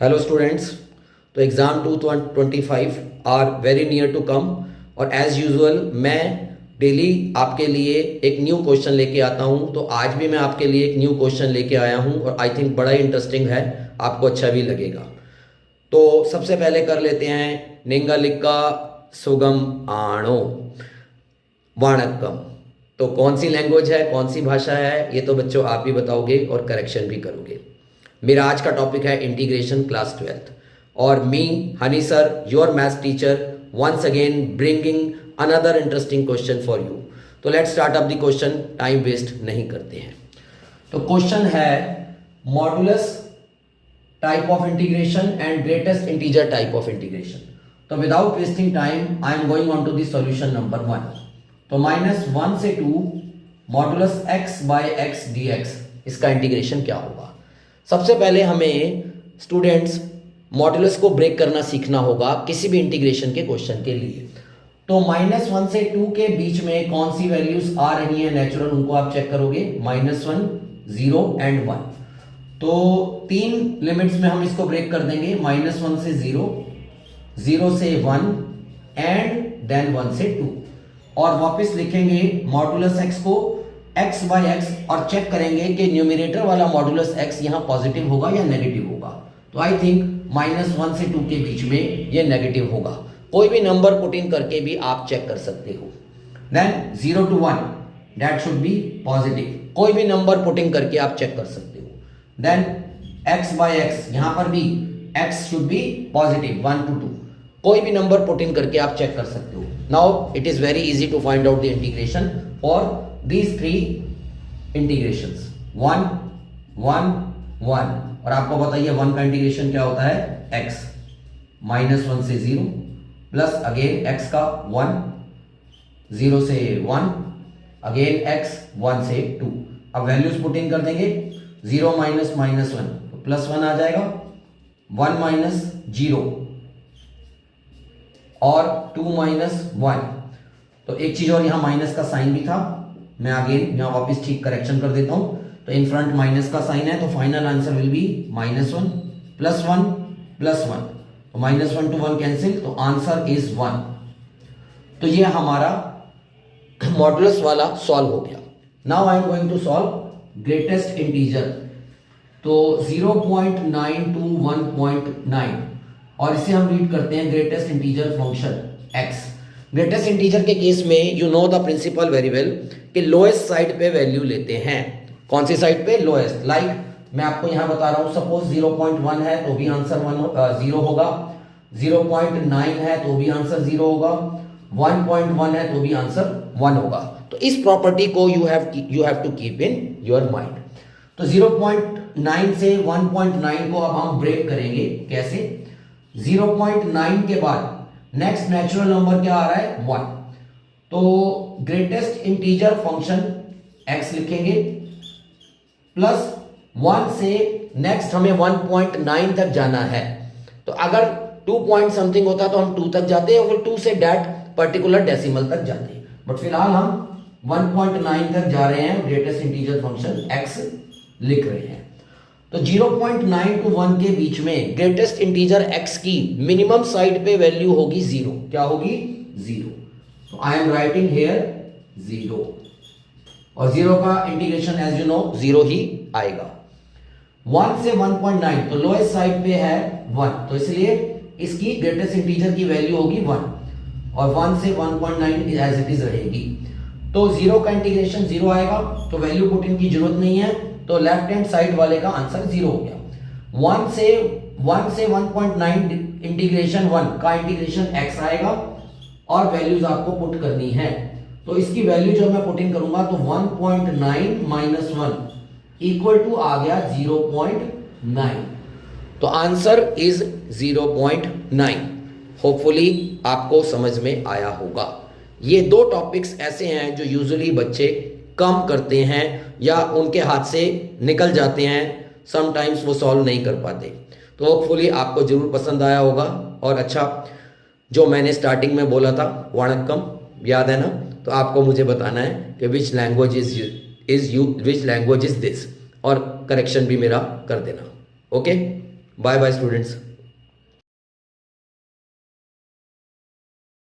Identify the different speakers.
Speaker 1: Hello students. तो exam 2025 are very near to come और as usual मैं daily आपके लिए एक न्यू क्वेश्चन लेके आता हूँ। तो आज भी मैं आपके लिए एक न्यू क्वेश्चन लेके आया हूँ और आई थिंक बड़ा ही इंटरेस्टिंग है, आपको अच्छा भी लगेगा। तो सबसे पहले कर लेते हैं निंगलिका सुगम आणो वाणक्कम। तो कौन सी लैंग्वेज है, कौन सी भाषा है, ये तो बच्चों आप ही बताओगे और करेक्शन भी करोगे। मेरा आज का टॉपिक है इंटीग्रेशन क्लास 12th और me Honey sir your maths teacher once again bringing another interesting question for you. तो let's start up the question, time waste नहीं करते हैं। तो क्वेश्चन है modulus type of integration and greatest integer type of integration. तो without wasting time I am going on to the solution number 1। तो -1 से 2 modulus x by x dx, इसका integration क्या होगा। सबसे पहले हमें स्टूडेंट्स मॉडुलस को ब्रेक करना सीखना होगा किसी भी इंटीग्रेशन के क्वेश्चन के लिए। तो -1 से 2 के बीच में कौन सी वैल्यूज आ रही हैं नेचुरल, उनको आप चेक करोगे। -1, 0 एंड 1। तो 3 लिमिट्स में हम इसको ब्रेक कर देंगे। -1 से 0, 0 से 1 एंड देन 1 से 2। और वापस लिखेंगे मॉडुलस x को x बाय x और चेक करेंगे कि न्यूमरेटर वाला मॉडुलस x यहाँ पॉजिटिव होगा या नेगेटिव होगा। तो आई थिंक -1 से 2 के बीच में ये नेगेटिव होगा। कोई भी नंबर पुट इन करके भी आप चेक कर सकते हो। Then 0 to 1 that should be positive, कोई भी नंबर पुट इन करके आप चेक कर सकते हो। देन x बाय x, यहाँ पर भी x should be positive 1 to 2, कोई भी नंबर पुट इन करके आप चेक कर सकते हो। Now it is very easy to find out the integration for these 3 integrations. 1 1 1 और आपको बताइए 1 का इंटीग्रेशन क्या होता है, x -1 से 0 प्लस अगेन x का 1, 0 से 1 अगेन x 1 से 2। अब वैल्यूज पुट इन कर देंगे। 0 माइनस -1 तो +1 आ जाएगा, 1 माइनस 0 और 2 माइनस 1। तो एक चीज और, यहां माइनस का साइन भी था, मैं अगेन यहां वापस ठीक करेक्शन कर देता हूं। तो इन फ्रंट माइनस का साइन है, तो फाइनल आंसर विल बी -1 +1 +1। तो -1 to 1 कैंसिल, तो आंसर इज 1। तो ये हमारा मॉडुलस वाला सॉल्व हो गया। Now I am going to solve greatest integer. तो 0.9 to 1.9 और इसे हम रीड करते हैं greatest integer function x। Greatest integer के केस में you know the principle very well कि लोएस्ट साइड पे वैल्यू लेते हैं। कौन सी साइड पे, लोएस्ट। लाइक मैं आपको यहां बता रहा हूं, सपोज 0.1 है तो भी आंसर 0 होगा, 0.9 है तो भी आंसर 0 होगा, 1.1 है तो भी आंसर 1 होगा। तो इस प्रॉपर्टी को you have to keep in your mind. तो 0.9 से 1.9 को अब हम ब्रेक करेंगे। कैसे, 0.9 के बाद नेक्स्ट नेचुरल नंबर क्या आ रहा है, 1। तो ग्रेटेस्ट इंटीजर फंक्शन x लिखेंगे प्लस 1 से नेक्स्ट हमें 1.9 तक जाना है। तो अगर 2 पॉइंट समथिंग होता तो हम 2 तक जाते और फिर 2 से डैट पर्टिकुलर डेसिमल तक जाते, बट फिलहाल हम 1.9 तक जा रहे हैं। ग्रेटेस्ट इंटीजर फंक्शन x लिख रहे हैं। तो 0.9 to 1 के बीच में ग्रेटेस्ट इंटीजर x की मिनिमम साइड पे वैल्यू होगी 0। क्या होगी, 0। तो आई एम राइटिंग हियर 0 और 0 का इंटीग्रेशन एज यू नो 0 ही आएगा। 1 से 1.9 तो लोएस्ट साइड पे है 1, तो इसलिए इसकी ग्रेटेस्ट इंटीजर की वैल्यू होगी 1 और 1 से 1.9 एज इट इज रहेगी। तो 0 का इंटीग्रेशन 0 आएगा, तो वैल्यू पुट इन की जरूरत नहीं है, तो लेफ्ट हैंड साइड वाले का आंसर 0 हो गया। 1 से 1.9 इंटीग्रेशन 1 का इंटीग्रेशन x आएगा और वैल्यूज आपको पुट करनी है। तो इसकी वैल्यू जब मैं पुट इन करूंगा तो 1.9 माइनस 1 इक्वल टू आ गया 0.9। तो आंसर इज 0.9। होपफुली आपको समझ में आया होगा। ये 2 टॉपिक्स ऐसे हैं जो यूजुअली बच्चे कम करते हैं या उनके हाथ से निकल जाते हैं, समटाइम्स वो सॉल्व नहीं कर पाते। तो होपफुली आपको जरूर पसंद आया होगा। और अच्छा, जो मैंने स्टार्टिंग में बोला था वणक्कम, याद है ना, तो आपको मुझे बताना है कि विच लैंग्वेज इज दिस, और करेक्शन भी मेरा कर देना। ओके। Bye bye students.